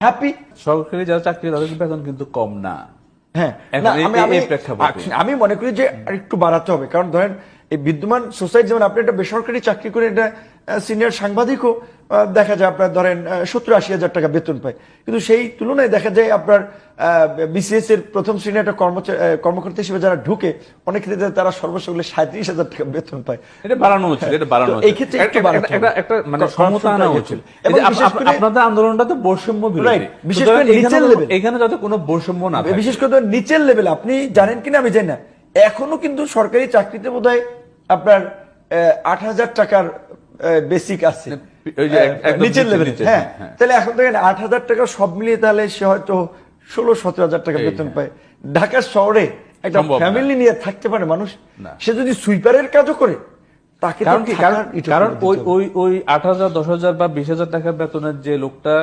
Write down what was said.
Happy. সরকারি যারা চাকরি তাদের বেতন কিন্তু কম না। হ্যাঁ, এখন না, আমি মনে করি যে একটু বাড়াতে হবে, কারণ ধরেন এই বিদ্যমান সোসাইটি, যেমন আপনি একটা বেসরকারি চাকরি করে একটা সিনিয়র সাংবাদিকও দেখা যায় আপনার ধরেন 70-80 হাজার টাকা বেতন পায়, কিন্তু সেই তুলনায় দেখা যায় আপনার বিসিএস এর প্রথম শ্রেণীর একটা কর্মকর্তা হিসেবে যারা ঢুকে, অনেক ক্ষেত্রে তারা সর্বোচ্চ 37 হাজার টাকা বেতন পায়। এটা বাড়ানো উচিত, এটা বাড়ানো উচিত। এই ক্ষেত্রে একটা মানে সমতা আনা উচিত। আপনাদের আন্দোলনটা তো বৈষম্য বিরোধী, বিশেষ করে নিচের লেভেল, এখানে যাতে কোনো বৈষম্য না থাকে। বিশেষ করে নিচের লেভেল, আপনি জানেন কিনা আমি জানি না, এখনো কিন্তু সরকারি চাকরিতে বোধহয় আপনার 8,000 টাকার বেসিক আছে নিচের লেভেলে। হ্যাঁ, তাহলে এখন দেখেন 8,000 টাকা সব মিলিয়ে তাহলে সে হয়তো 16-17 হাজার টাকা বেতন পায়। ঢাকা শহরে একটা ফ্যামিলি নিয়ে থাকতে পারে মানুষ, সে যদি সুইপারের কাজও করে তাকে, কারণ ওই 8,000, 10,000 বা 20,000 টাকা বেতনের যে লোকটা